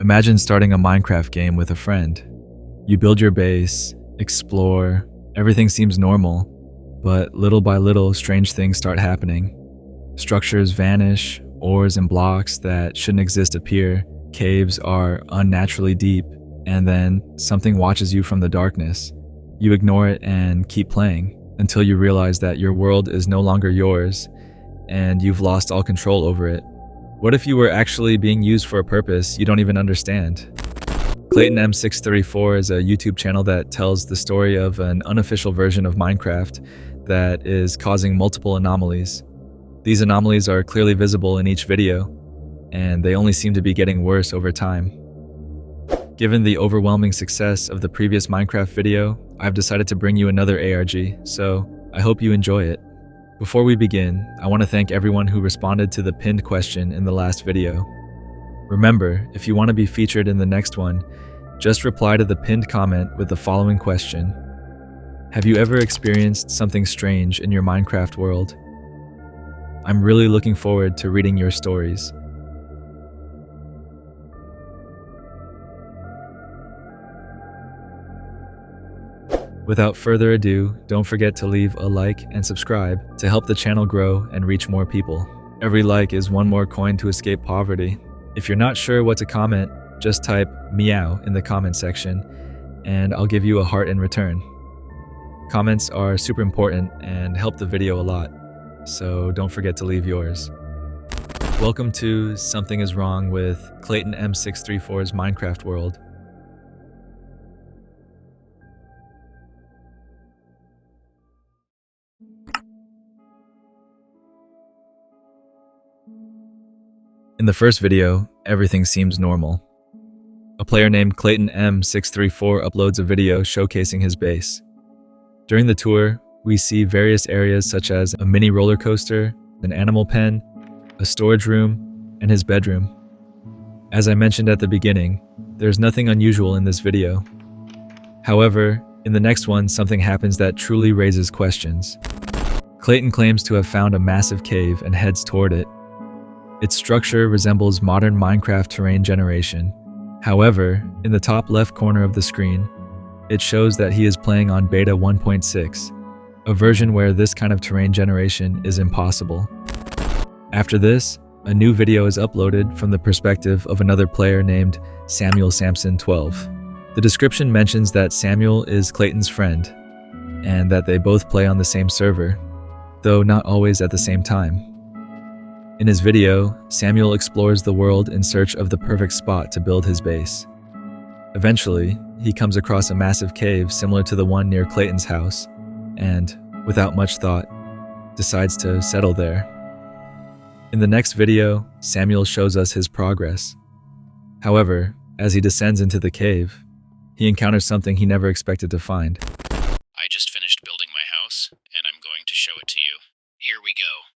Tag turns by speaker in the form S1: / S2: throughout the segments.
S1: Imagine starting a Minecraft game with a friend. You build your base, explore, everything seems normal, but little by little, strange things start happening. Structures vanish, ores and blocks that shouldn't exist appear, caves are unnaturally deep, and then something watches you from the darkness. You ignore it and keep playing until you realize that your world is no longer yours and you've lost all control over it. What if you were actually being used for a purpose you don't even understand? ClaytonM634 is a YouTube channel that tells the story of an unofficial version of Minecraft that is causing multiple anomalies. These anomalies are clearly visible in each video, and they only seem to be getting worse over time. Given the overwhelming success of the previous Minecraft video, I've decided to bring you another ARG, so I hope you enjoy it. Before we begin, I want to thank everyone who responded to the pinned question in the last video. Remember, if you want to be featured in the next one, just reply to the pinned comment with the following question. Have you ever experienced something strange in your Minecraft world? I'm really looking forward to reading your stories. Without further ado, don't forget to leave a like and subscribe to help the channel grow and reach more people. Every like is one more coin to escape poverty. If you're not sure what to comment, just type meow in the comment section and I'll give you a heart in return. Comments are super important and help the video a lot, so don't forget to leave yours. Welcome to Something is Wrong with ClaytonM634's Minecraft world. In the first video, everything seems normal. A player named ClaytonM634 uploads a video showcasing his base. During the tour, we see various areas such as a mini roller coaster, an animal pen, a storage room, and his bedroom. As I mentioned at the beginning, there's nothing unusual in this video. However, in the next one, something happens that truly raises questions. Clayton claims to have found a massive cave and heads toward it. Its structure resembles modern Minecraft terrain generation. However, in the top left corner of the screen, it shows that he is playing on beta 1.6, a version where this kind of terrain generation is impossible. After this, a new video is uploaded from the perspective of another player named Samuel Samson 12. The description mentions that Samuel is Clayton's friend, and that they both play on the same server, though not always at the same time. In his video, Samuel explores the world in search of the perfect spot to build his base. Eventually, he comes across a massive cave similar to the one near Clayton's house, and, without much thought, decides to settle there. In the next video, Samuel shows us his progress. However, as he descends into the cave, he encounters something he never expected to find.
S2: I just finished building my house, and I'm going to show it to you. Here we go.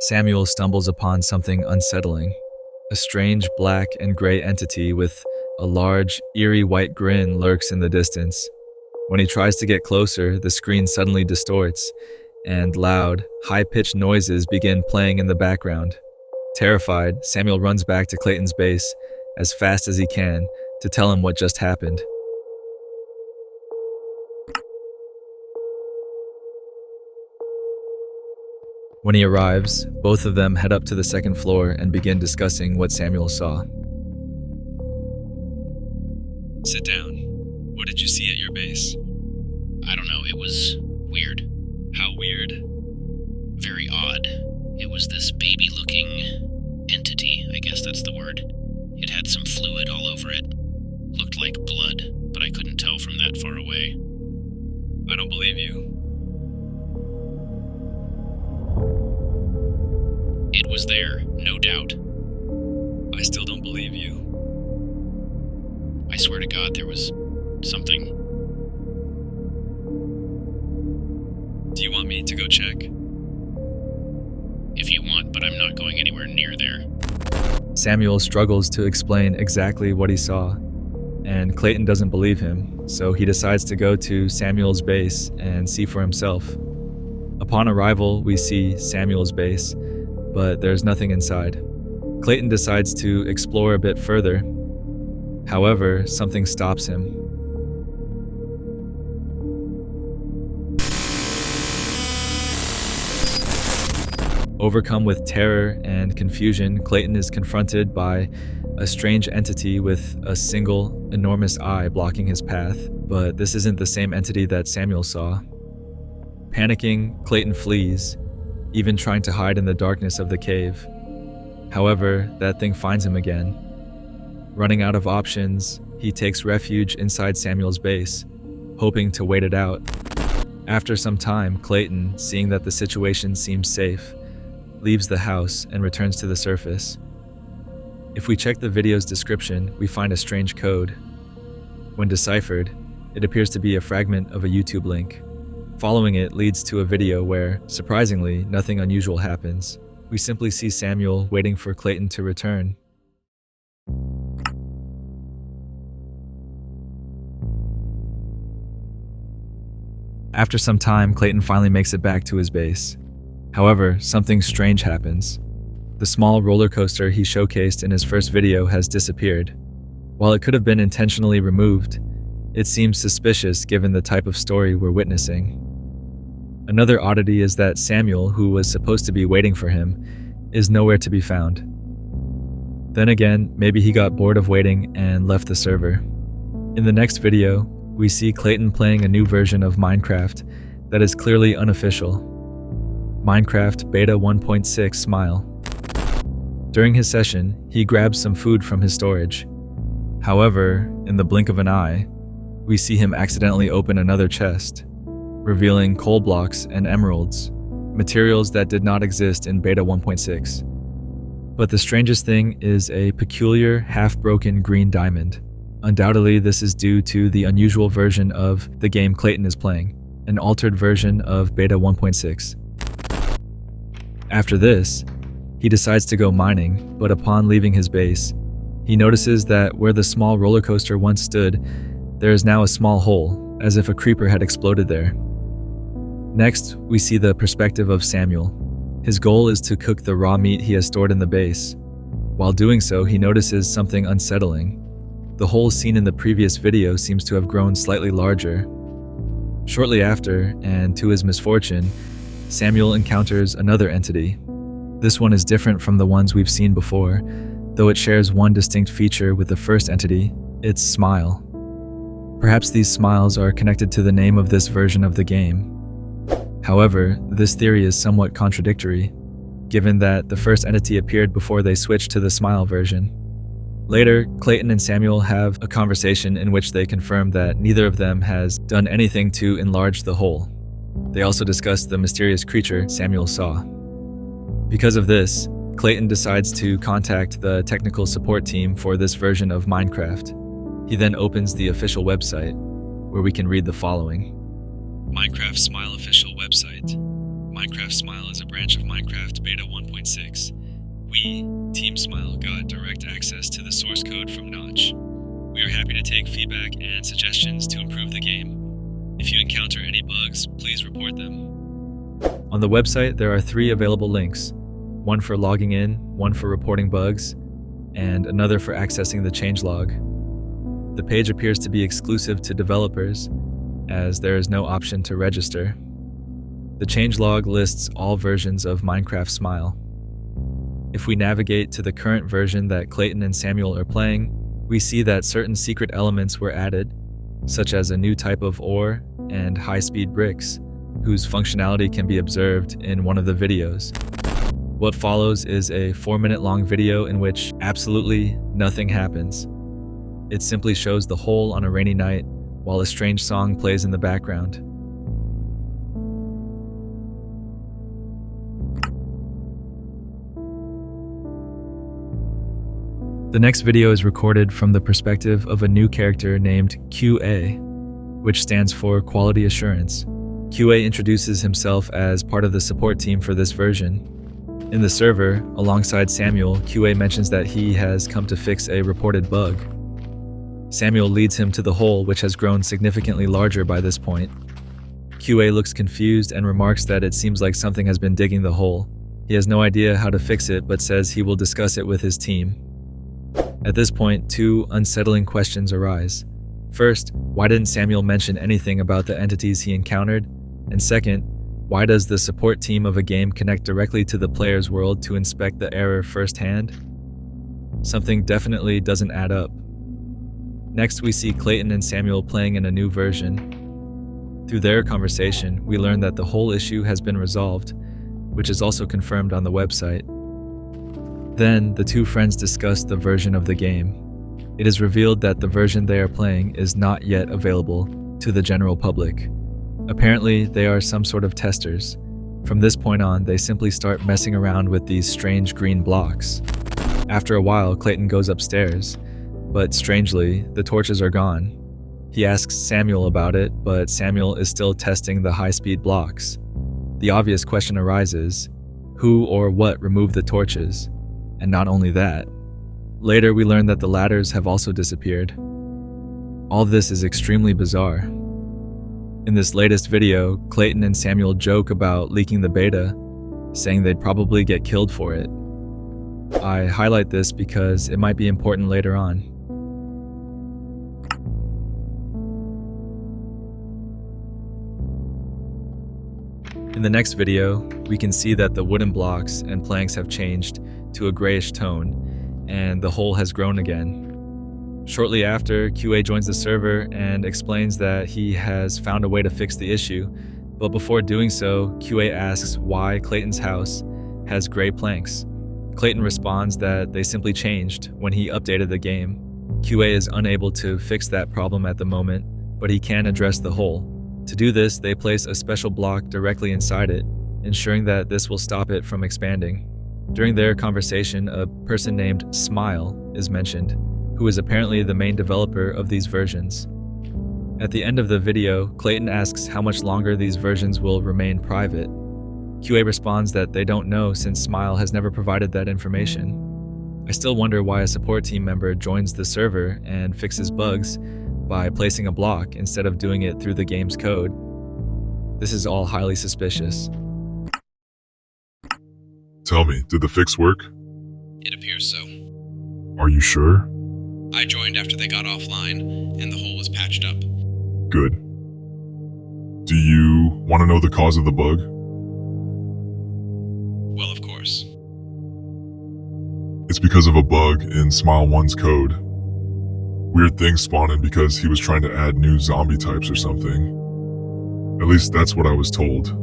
S1: Samuel stumbles upon something unsettling. A strange black and gray entity with a large, eerie white grin lurks in the distance. When he tries to get closer, the screen suddenly distorts, and loud, high-pitched noises begin playing in the background. Terrified, Samuel runs back to Clayton's base as fast as he can to tell him what just happened. When he arrives, both of them head up to the second floor and begin discussing what Samuel saw. Sit down. What did you see at your base?
S2: I don't know, it was weird.
S1: How weird?
S2: Very odd. It was this baby-looking entity, I guess that's the word. It had some fluid all over it. Looked like blood, but I couldn't tell from that far away.
S1: I don't believe you.
S2: It was there, no doubt.
S1: I still don't believe you.
S2: swear to God there was something.
S1: Do you want me to go check?
S2: If you want, but I'm not going anywhere near there.
S1: Samuel struggles to explain exactly what he saw, and Clayton doesn't believe him, so he decides to go to Samuel's base and see for himself. Upon arrival, we see Samuel's base, but there's nothing inside. Clayton decides to explore a bit further. However, something stops him. Overcome with terror and confusion, Clayton is confronted by a strange entity with a single, enormous eye blocking his path, but this isn't the same entity that Samuel saw. Panicking, Clayton flees, even trying to hide in the darkness of the cave. However, that thing finds him again. Running out of options, he takes refuge inside Samuel's base, hoping to wait it out. After some time, Clayton, seeing that the situation seems safe, leaves the house and returns to the surface. If we check the video's description, we find a strange code. When deciphered, it appears to be a fragment of a YouTube link. Following it leads to a video where, surprisingly, nothing unusual happens. We simply see Samuel waiting for Clayton to return. After some time, Clayton finally makes it back to his base. However, something strange happens. The small roller coaster he showcased in his first video has disappeared. While it could have been intentionally removed, it seems suspicious given the type of story we're witnessing. Another oddity is that Samuel, who was supposed to be waiting for him, is nowhere to be found. Then again, maybe he got bored of waiting and left the server. In the next video, we see Clayton playing a new version of Minecraft that is clearly unofficial. Minecraft Beta 1.6 Smile. During his session, he grabs some food from his storage. However, in the blink of an eye, we see him accidentally open another chest, revealing coal blocks and emeralds, materials that did not exist in Beta 1.6. But the strangest thing is a peculiar, half-broken green diamond. Undoubtedly, this is due to the unusual version of the game Clayton is playing, an altered version of Beta 1.6. After this, he decides to go mining, but upon leaving his base, he notices that where the small roller coaster once stood, there is now a small hole, as if a creeper had exploded there. Next, we see the perspective of Samuel. His goal is to cook the raw meat he has stored in the base. While doing so, he notices something unsettling. The hole seen in the previous video seems to have grown slightly larger. Shortly after, and to his misfortune, Samuel encounters another entity. This one is different from the ones we've seen before, though it shares one distinct feature with the first entity, its smile. Perhaps these smiles are connected to the name of this version of the game. However, this theory is somewhat contradictory, given that the first entity appeared before they switched to the smile version. Later, Clayton and Samuel have a conversation in which they confirm that neither of them has done anything to enlarge the hole. They also discuss the mysterious creature Samuel saw. Because of this, Clayton decides to contact the technical support team for this version of Minecraft. He then opens the official website, where we can read the following. Minecraft Smile official website. Minecraft Smile is a branch of Minecraft Beta 1.6. We, Team Smile, got direct access to the source code from Notch. We are happy to take feedback and suggestions to improve the game. If you encounter any bugs, please report them. On the website, there are 3 available links, one for logging in, one for reporting bugs, and another for accessing the changelog. The page appears to be exclusive to developers, as there is no option to register. The changelog lists all versions of Minecraft Smile. If we navigate to the current version that Clayton and Samuel are playing, we see that certain secret elements were added, such as a new type of ore and high-speed bricks, whose functionality can be observed in one of the videos. What follows is a 4-minute-long video in which absolutely nothing happens. It simply shows the hole on a rainy night while a strange song plays in the background. The next video is recorded from the perspective of a new character named QA, which stands for Quality Assurance. QA introduces himself as part of the support team for this version. In the server, alongside Samuel, QA mentions that he has come to fix a reported bug. Samuel leads him to the hole, which has grown significantly larger by this point. QA looks confused and remarks that it seems like something has been digging the hole. He has no idea how to fix it, but says he will discuss it with his team. At this point, two unsettling questions arise. First, why didn't Samuel mention anything about the entities he encountered? And second, why does the support team of a game connect directly to the player's world to inspect the error firsthand? Something definitely doesn't add up. Next, we see Clayton and Samuel playing in a new version. Through their conversation, we learn that the whole issue has been resolved, which is also confirmed on the website. Then, the two friends discuss the version of the game. It is revealed that the version they are playing is not yet available to the general public. Apparently, they are some sort of testers. From this point on, they simply start messing around with these strange green blocks. After a while, Clayton goes upstairs, but strangely, the torches are gone. He asks Samuel about it, but Samuel is still testing the high-speed blocks. The obvious question arises, who or what removed the torches? And not only that, later we learn that the ladders have also disappeared. All this is extremely bizarre. In this latest video, Clayton and Samuel joke about leaking the beta, saying they'd probably get killed for it. I highlight this because it might be important later on. In the next video, we can see that the wooden blocks and planks have changed to a grayish tone, and the hole has grown again. Shortly after, QA joins the server and explains that he has found a way to fix the issue, but before doing so, QA asks why Clayton's house has gray planks. Clayton responds that they simply changed when he updated the game. QA is unable to fix that problem at the moment, but he can address the hole. To do this, they place a special block directly inside it, ensuring that this will stop it from expanding. During their conversation, a person named Smile is mentioned, who is apparently the main developer of these versions. At the end of the video, Clayton asks how much longer these versions will remain private. QA responds that they don't know since Smile has never provided that information. I still wonder why a support team member joins the server and fixes bugs by placing a block instead of doing it through the game's code. This is all highly suspicious.
S3: Tell me, did the fix work?
S2: It appears so.
S3: Are you sure?
S2: I joined after they got offline, and the hole was patched up.
S3: Good. Do you want to know the cause of the bug?
S2: Well, of course.
S3: It's because of a bug in Smile 1's code. Weird things spawning because he was trying to add new zombie types or something. At least that's what I was told.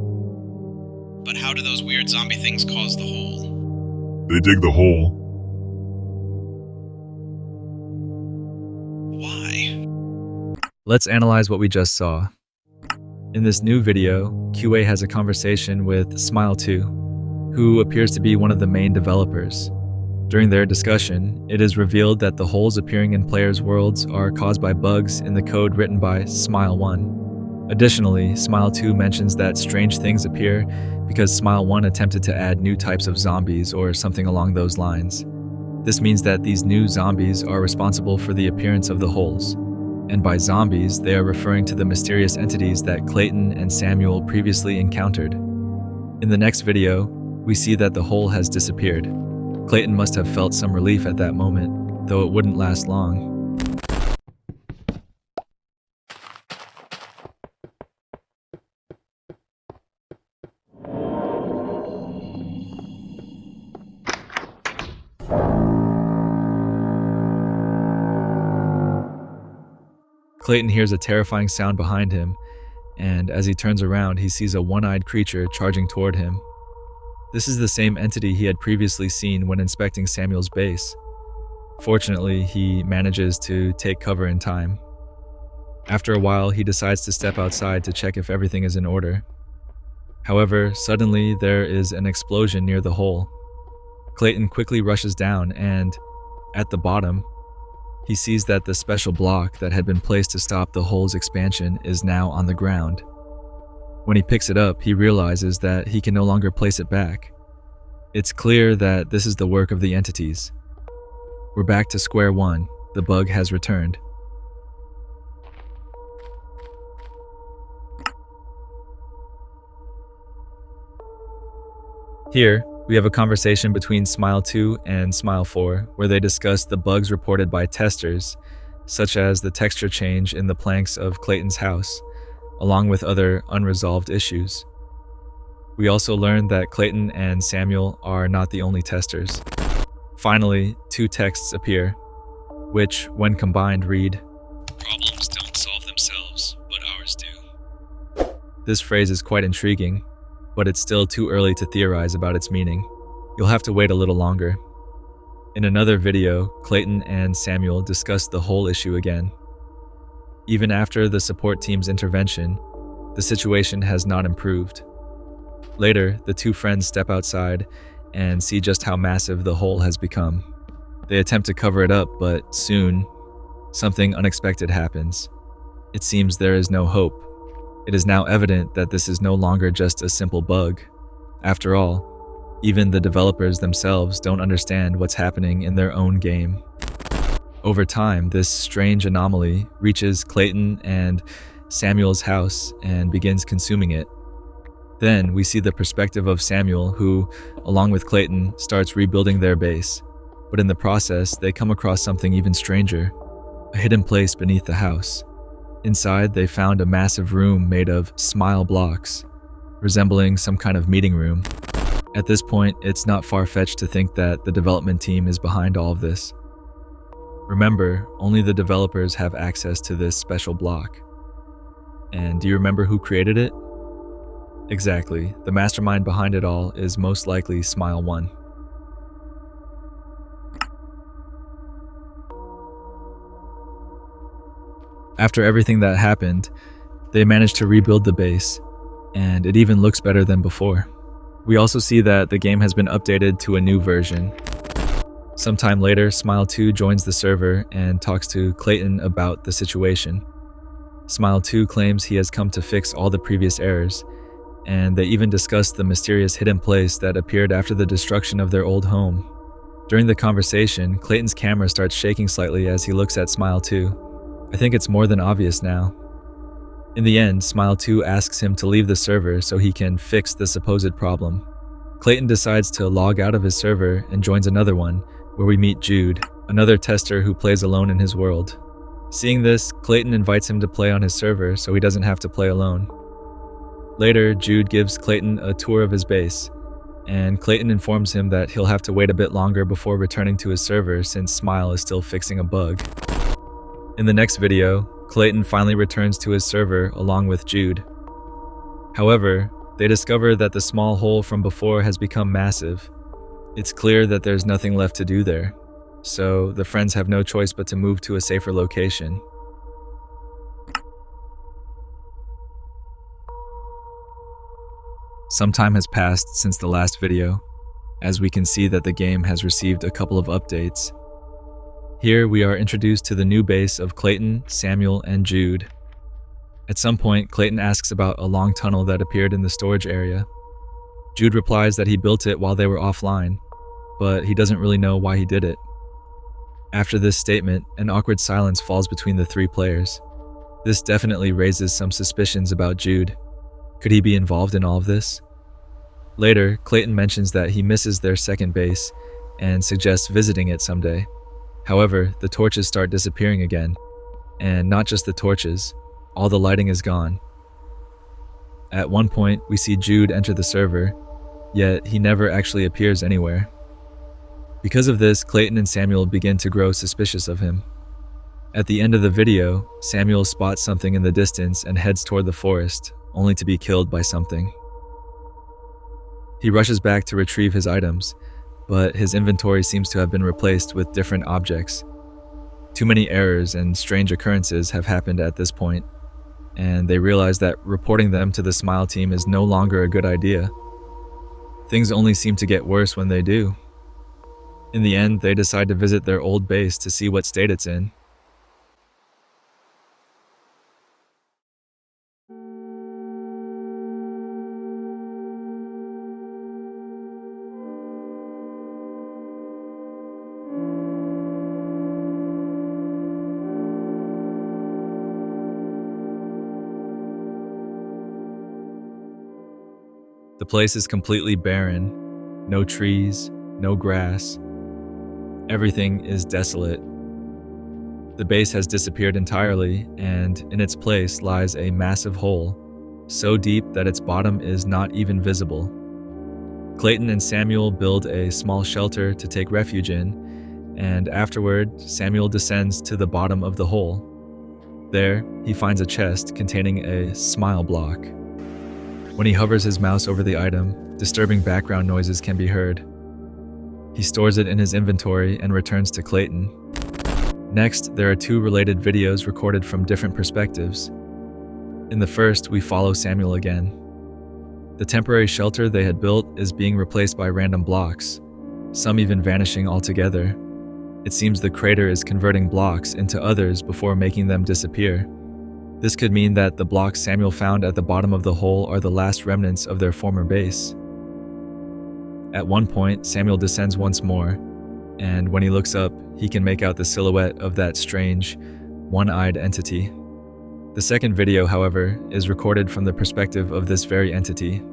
S2: But how do those weird zombie things cause the hole?
S3: They dig the hole.
S2: Why?
S1: Let's analyze what we just saw. In this new video, QA has a conversation with Smile2, who appears to be one of the main developers. During their discussion, it is revealed that the holes appearing in players' worlds are caused by bugs in the code written by Smile1. Additionally, Smile2 mentions that strange things appear because Smile1 attempted to add new types of zombies or something along those lines. This means that these new zombies are responsible for the appearance of the holes. And by zombies, they are referring to the mysterious entities that Clayton and Samuel previously encountered. In the next video, we see that the hole has disappeared. Clayton must have felt some relief at that moment, though it wouldn't last long. Clayton hears a terrifying sound behind him, and as he turns around, he sees a one-eyed creature charging toward him. This is the same entity he had previously seen when inspecting Samuel's base. Fortunately, he manages to take cover in time. After a while, he decides to step outside to check if everything is in order. However, suddenly there is an explosion near the hole. Clayton quickly rushes down and, At the bottom, he sees that the special block that had been placed to stop the hole's expansion is now on the ground. When he picks it up, he realizes that he can no longer place it back. It's clear that this is the work of the entities. We're back to square one. The bug has returned. Here, we have a conversation between Smile 2 and Smile 4 where they discuss the bugs reported by testers, such as the texture change in the planks of Clayton's house, along with other unresolved issues. We also learned that Clayton and Samuel are not the only testers. Finally, two texts appear, which, when combined, read, "Problems don't solve themselves, but ours do." This phrase is quite intriguing, but it's still too early to theorize about its meaning. You'll have to wait a little longer. In another video, Clayton and Samuel discuss the whole issue again. Even after the support team's intervention, the situation has not improved. Later, the two friends step outside and see just how massive the hole has become. They attempt to cover it up, but soon, something unexpected happens. It seems there is no hope. It is now evident that this is no longer just a simple bug. After all, even the developers themselves don't understand what's happening in their own game. Over time, this strange anomaly reaches Clayton and Samuel's house and begins consuming it. Then we see the perspective of Samuel, who, along with Clayton, starts rebuilding their base. But in the process, they come across something even stranger, a hidden place beneath the house. Inside, they found a massive room made of smile blocks, resembling some kind of meeting room. At this point, it's not far-fetched to think that the development team is behind all of this. Remember, only the developers have access to this special block. And do you remember who created it? Exactly, the mastermind behind it all is most likely Smile 1. After everything that happened, they managed to rebuild the base, and it even looks better than before. We also see that the game has been updated to a new version. Sometime later, Smile 2 joins the server and talks to Clayton about the situation. Smile 2 claims he has come to fix all the previous errors, and they even discuss the mysterious hidden place that appeared after the destruction of their old home. During the conversation, Clayton's camera starts shaking slightly as he looks at Smile 2. I think it's more than obvious now. In the end, Smile 2 asks him to leave the server so he can fix the supposed problem. Clayton decides to log out of his server and joins another one, where we meet Jude, another tester who plays alone in his world. Seeing this, Clayton invites him to play on his server so he doesn't have to play alone. Later, Jude gives Clayton a tour of his base, and Clayton informs him that he'll have to wait a bit longer before returning to his server since Smile is still fixing a bug. In the next video, Clayton finally returns to his server along with Jude. However, they discover that the small hole from before has become massive. It's clear that there's nothing left to do there, so the friends have no choice but to move to a safer location. Some time has passed since the last video, as we can see that the game has received a couple of updates. Here we are introduced to the new base of Clayton, Samuel, and Jude. At some point, Clayton asks about a long tunnel that appeared in the storage area. Jude replies that he built it while they were offline, but he doesn't really know why he did it. After this statement, an awkward silence falls between the three players. This definitely raises some suspicions about Jude. Could he be involved in all of this? Later, Clayton mentions that he misses their second base and suggests visiting it someday. However, the torches start disappearing again, and not just the torches, all the lighting is gone. At one point, we see Jude enter the server, yet he never actually appears anywhere. Because of this, Clayton and Samuel begin to grow suspicious of him. At the end of the video, Samuel spots something in the distance and heads toward the forest, only to be killed by something. He rushes back to retrieve his items, but his inventory seems to have been replaced with different objects. Too many errors and strange occurrences have happened at this point, and they realize that reporting them to the Smile team is no longer a good idea. Things only seem to get worse when they do. In the end, they decide to visit their old base to see what state it's in. The place is completely barren. No trees, no grass. Everything is desolate. The base has disappeared entirely, and in its place lies a massive hole, so deep that its bottom is not even visible. Clayton and Samuel build a small shelter to take refuge in, and afterward, Samuel descends to the bottom of the hole. There, he finds a chest containing a smile block. When he hovers his mouse over the item, disturbing background noises can be heard. He stores it in his inventory and returns to Clayton. Next, there are two related videos recorded from different perspectives. In the first, we follow Samuel again. The temporary shelter they had built is being replaced by random blocks, some even vanishing altogether. It seems the creator is converting blocks into others before making them disappear. This could mean that the blocks Samuel found at the bottom of the hole are the last remnants of their former base. At one point, Samuel descends once more, and when he looks up, he can make out the silhouette of that strange, one-eyed entity. The second video, however, is recorded from the perspective of this very entity.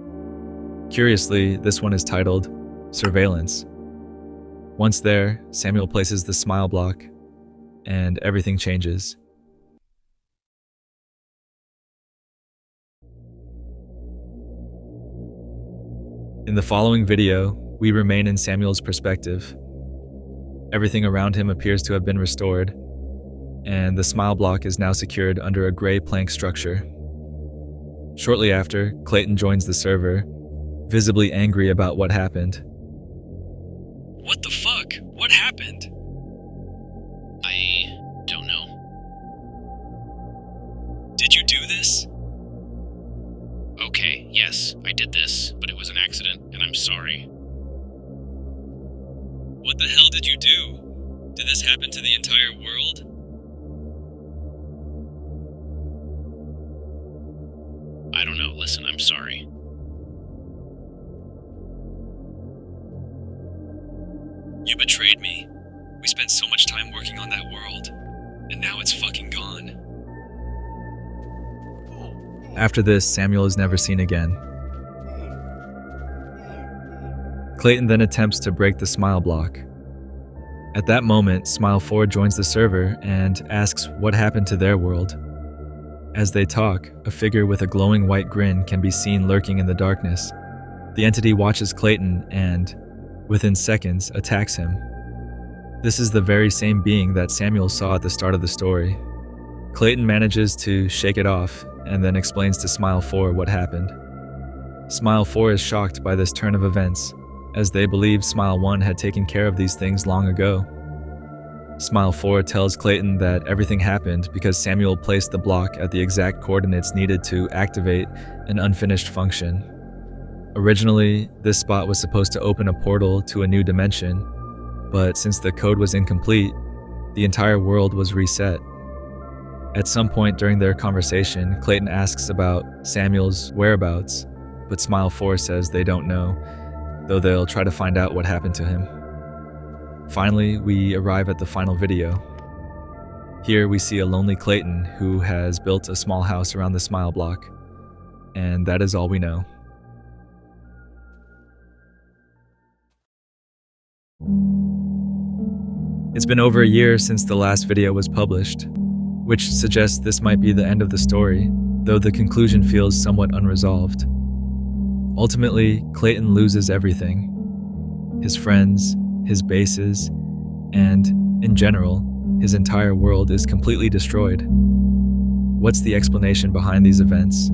S1: Curiously, this one is titled Surveillance. Once there, Samuel places the smile block, and everything changes. In the following video, we remain in Samuel's perspective. Everything around him appears to have been restored, and the smile block is now secured under a gray plank structure. Shortly after, Clayton joins the server, visibly angry about what happened.
S2: What the fuck? What happened? I don't know.
S1: Did you do this?
S2: Okay, yes, I did this, but it was an accident, and I'm sorry.
S1: What the hell did you do? Did this happen to the entire world?
S2: I don't know, listen, I'm sorry.
S1: You betrayed me. We spent so much time working on that world, and now it's fucking gone. After this, Samuel is never seen again. Clayton then attempts to break the smile block. At that moment, Smile 4 joins the server and asks what happened to their world. As they talk, a figure with a glowing white grin can be seen lurking in the darkness. The entity watches Clayton and, within seconds, attacks him. This is the very same being that Samuel saw at the start of the story. Clayton manages to shake it off and then explains to Smile 4 what happened. Smile 4 is shocked by this turn of events, as they believe Smile 1 had taken care of these things long ago. Smile 4 tells Clayton that everything happened because Samuel placed the block at the exact coordinates needed to activate an unfinished function. Originally, this spot was supposed to open a portal to a new dimension, but since the code was incomplete, the entire world was reset. At some point during their conversation, Clayton asks about Samuel's whereabouts, but Smile 4 says they don't know, though they'll try to find out what happened to him. Finally, we arrive at the final video. Here we see a lonely Clayton who has built a small house around the smile block, and that is all we know. It's been over a year since the last video was published, which suggests this might be the end of the story, though the conclusion feels somewhat unresolved. Ultimately, Clayton loses everything. His friends, his bases, and, in general, his entire world is completely destroyed. What's the explanation behind these events?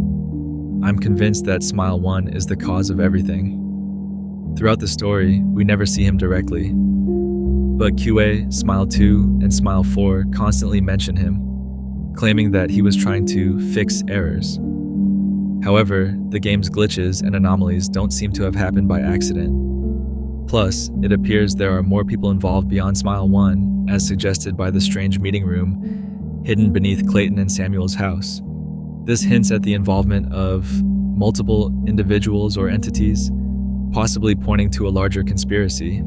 S1: I'm convinced that Smile 1 is the cause of everything. Throughout the story, we never see him directly, but QA, Smile 2, and Smile 4 constantly mention him, claiming that he was trying to fix errors. However, the game's glitches and anomalies don't seem to have happened by accident. Plus, it appears there are more people involved beyond Smile 1, as suggested by the strange meeting room hidden beneath Clayton and Samuel's house. This hints at the involvement of multiple individuals or entities, possibly pointing to a larger conspiracy.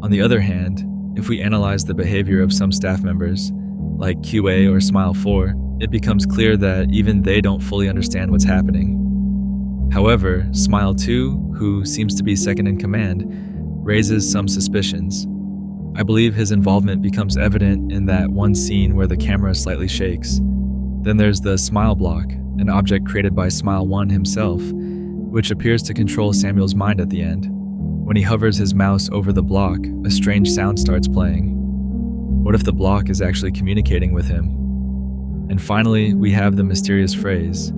S1: On the other hand, if we analyze the behavior of some staff members, like QA or Smile 4, it becomes clear that even they don't fully understand what's happening. However, Smile 2, who seems to be second in command, raises some suspicions. I believe his involvement becomes evident in that one scene where the camera slightly shakes. Then there's the Smile Block, an object created by Smile 1 himself, which appears to control Samuel's mind at the end. When he hovers his mouse over the block, a strange sound starts playing. What if the block is actually communicating with him? And finally, we have the mysterious phrase,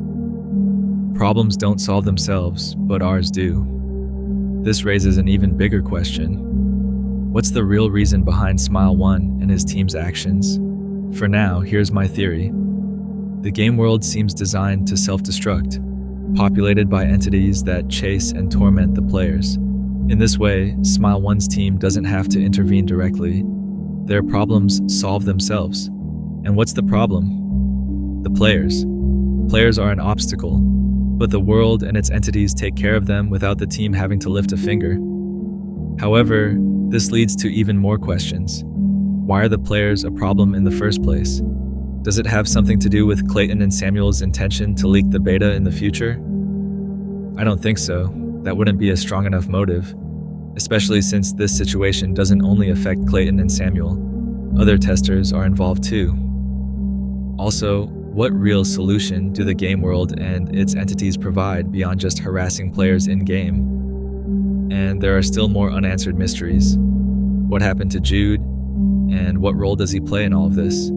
S1: "Problems don't solve themselves, but ours do." This raises an even bigger question. What's the real reason behind Smile 1 and his team's actions? For now, here's my theory. The game world seems designed to self-destruct, populated by entities that chase and torment the players. In this way, Smile 1's team doesn't have to intervene directly. Their problems solve themselves. And what's the problem? The players. Players are an obstacle, but the world and its entities take care of them without the team having to lift a finger. However, this leads to even more questions. Why are the players a problem in the first place? Does it have something to do with Clayton and Samuel's intention to leak the beta in the future? I don't think so. That wouldn't be a strong enough motive, especially since this situation doesn't only affect Clayton and Samuel. Other testers are involved too. Also, what real solution do the game world and its entities provide beyond just harassing players in-game? And there are still more unanswered mysteries. What happened to Jude? And what role does he play in all of this?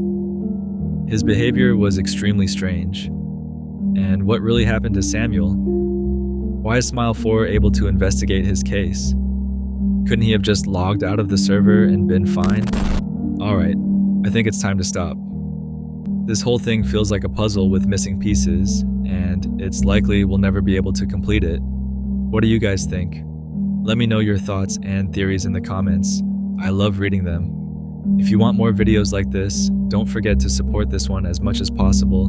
S1: His behavior was extremely strange. And what really happened to Samuel? Why is Smile 4 able to investigate his case? Couldn't he have just logged out of the server and been fine? Alright, I think it's time to stop. This whole thing feels like a puzzle with missing pieces, and it's likely we'll never be able to complete it. What do you guys think? Let me know your thoughts and theories in the comments. I love reading them. If you want more videos like this, don't forget to support this one as much as possible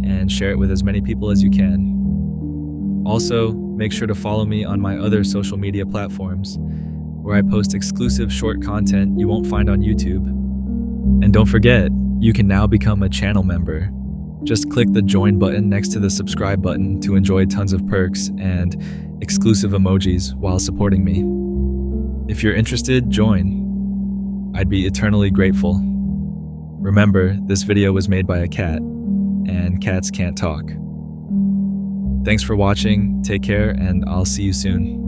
S1: and share it with as many people as you can. Also, make sure to follow me on my other social media platforms, where I post exclusive short content you won't find on YouTube. And don't forget, you can now become a channel member. Just click the join button next to the subscribe button to enjoy tons of perks and exclusive emojis while supporting me. If you're interested, join. I'd be eternally grateful. Remember, this video was made by a cat, and cats can't talk. Thanks for watching, take care, and I'll see you soon.